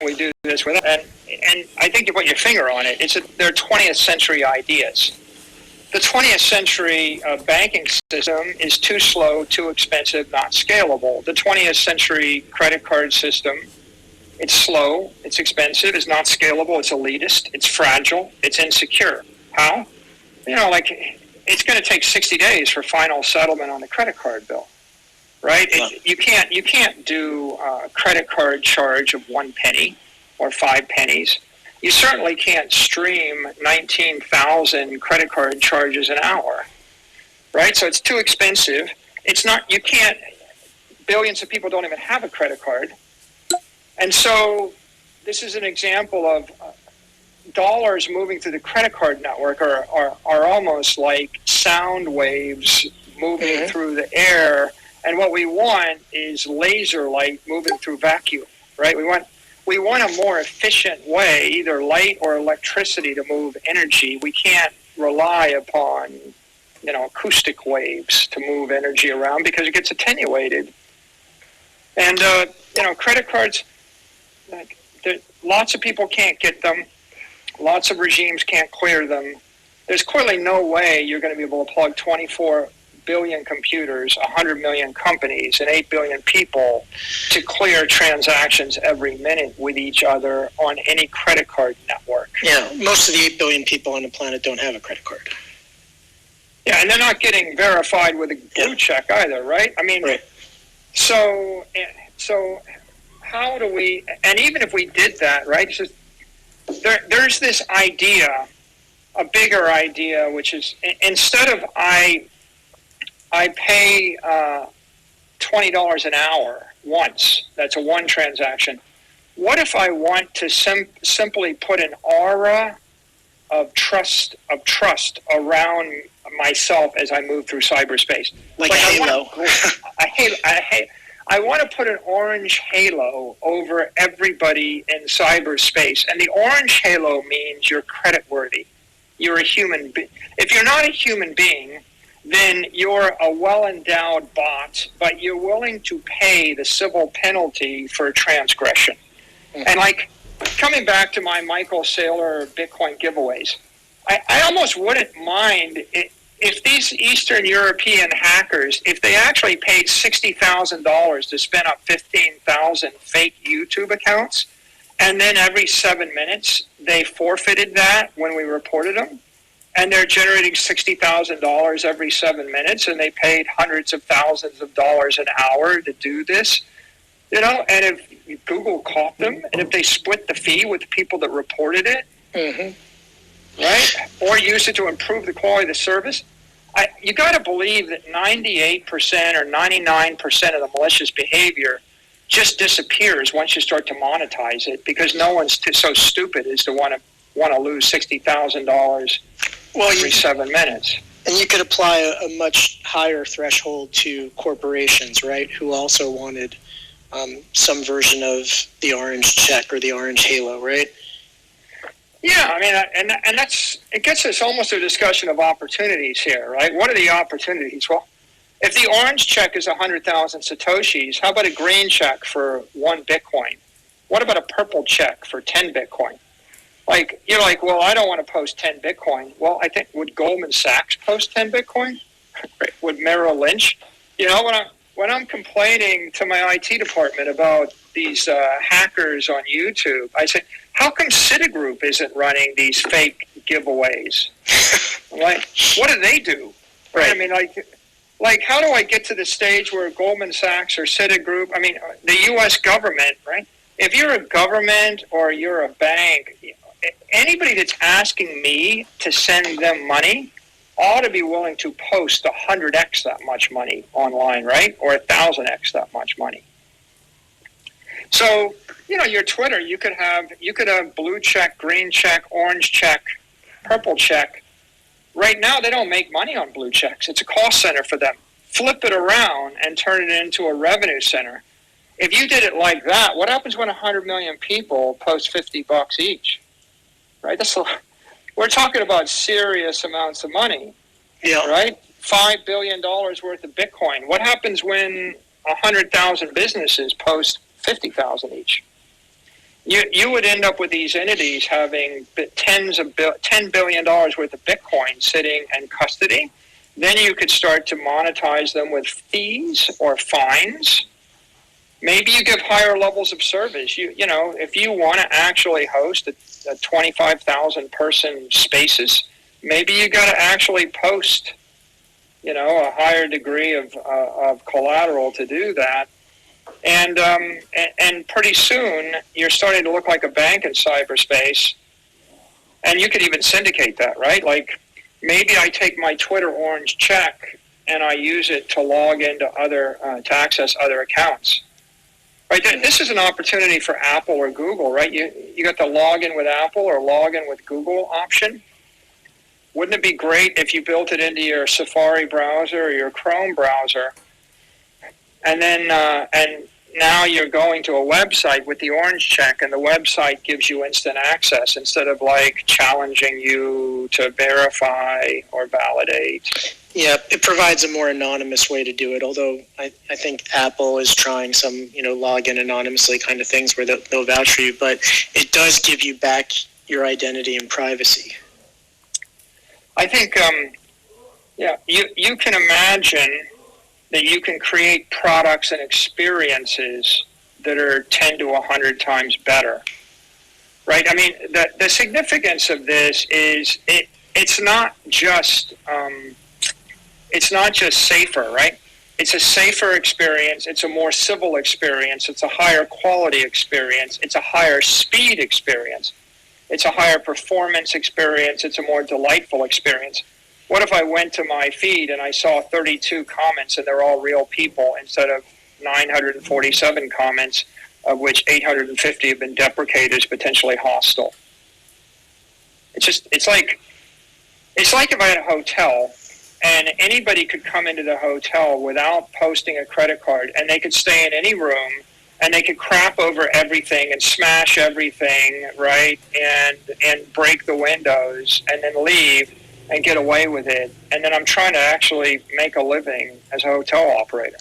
we do this with, and I think you put your finger on it. They're 20th century ideas. The 20th century banking system is too slow, too expensive, not scalable. The 20th century credit card system, it's slow, it's expensive, it's not scalable, it's elitist, it's fragile, it's insecure. How? Like it's going to take 60 days for final settlement on the credit card bill, right? Wow. You can't do a credit card charge of 1 penny or 5 pennies. You certainly can't stream 19,000 credit card charges an hour, right? So it's too expensive. Billions of people don't even have a credit card. And so this is an example of dollars moving through the credit card network are almost like sound waves moving through the air. And what we want is laser light moving through vacuum, right? We want a more efficient way, either light or electricity, to move energy. We can't rely upon, acoustic waves to move energy around because it gets attenuated. And, credit cards, lots of people can't get them. Lots of regimes can't clear them. There's clearly no way you're going to be able to plug 24 billion computers, 100 million companies, and 8 billion people to clear transactions every minute with each other on any credit card network. Yeah, most of the 8 billion people on the planet don't have a credit card. Yeah, and they're not getting verified with a blue check either, right? I mean, right. So how do we, and even if we did that, right, so there's this idea, a bigger idea, which is instead of I pay $20 an hour once. That's a one transaction. What if I want to simply put an aura of trust around myself as I move through cyberspace? Like a halo. I want to put an orange halo over everybody in cyberspace. And the orange halo means you're creditworthy. You're a human being. If you're not a human being, then you're a well-endowed bot, but you're willing to pay the civil penalty for transgression. Mm-hmm. And like, coming back to my Michael Saylor Bitcoin giveaways, I almost wouldn't mind if these Eastern European hackers, if they actually paid $60,000 to spin up 15,000 fake YouTube accounts, and then every 7 minutes they forfeited that when we reported them, and they're generating $60,000 every 7 minutes, and they paid hundreds of thousands of dollars an hour to do this, and if Google caught them, and if they split the fee with the people that reported it, right, or use it to improve the quality of the service, you got to believe that 98% or 99% of the malicious behavior just disappears once you start to monetize it, because no one's so stupid as to want to lose $60,000 every 7 minutes. And you could apply a much higher threshold to corporations, right, who also wanted some version of the orange check or the orange halo, right? Yeah, I mean, and it gets us almost to a discussion of opportunities here, right? What are the opportunities? Well, if the orange check is 100,000 Satoshis, how about a green check for 1 Bitcoin? What about a purple check for 10 Bitcoin? Like, you're like, well, I don't want to post 10 Bitcoin. Well, I think, would Goldman Sachs post 10 Bitcoin? Would Merrill Lynch? When I'm complaining to my IT department about these hackers on YouTube, I say, how come Citigroup isn't running these fake giveaways? Like, what do they do? Right? I mean, like, how do I get to the stage where Goldman Sachs or Citigroup, I mean, the U.S. government, right? If you're a government or you're a bank, anybody that's asking me to send them money ought to be willing to post 100x that much money online, right? Or 1,000x that much money. So, your Twitter, you could have blue check, green check, orange check, purple check. Right now, they don't make money on blue checks. It's a cost center for them. Flip it around and turn it into a revenue center. If you did it like that, what happens when 100 million people post $50 each? Right? We're talking about serious amounts of money. Yeah. Right? $5 billion worth of Bitcoin. What happens when 100,000 businesses post 50,000 each? you would end up with these entities having $10 billion worth of Bitcoin sitting in custody. Then you could start to monetize them with fees or fines. Maybe you give higher levels of service. You know, if you want to actually host a 25,000 person spaces, maybe you got to actually post, you know, a higher degree of collateral to do that. And pretty soon you're starting to look like a bank in cyberspace, and you could even syndicate that, right? Like maybe I take my Twitter orange check and I use it to log into other to access other accounts. Right? This is an opportunity for Apple or Google, right? You got the login with Apple or login with Google option. Wouldn't it be great if you built it into your Safari browser or your Chrome browser, and then and now you're going to a website with the orange check, and the website gives you instant access instead of like challenging you to verify or validate. Yeah, it provides a more anonymous way to do it, although I think Apple is trying some, you know, login anonymously kind of things where they'll vouch for you, but it does give you back your identity and privacy. I think, you can imagine that you can create products and experiences that are 10 to 100 times better, right? I mean, the significance of this is it's not just safer, right? It's a safer experience. It's a more civil experience. It's a higher quality experience. It's a higher speed experience. It's a higher performance experience. It's a more delightful experience. What if I went to my feed and I saw 32 comments and they're all real people instead of 947 comments, of which 850 have been deprecated as potentially hostile? It's like if I had a hotel and anybody could come into the hotel without posting a credit card, and they could stay in any room and they could crap over everything and smash everything, right, and break the windows and then leave and get away with it. And then I'm trying to actually make a living as a hotel operator.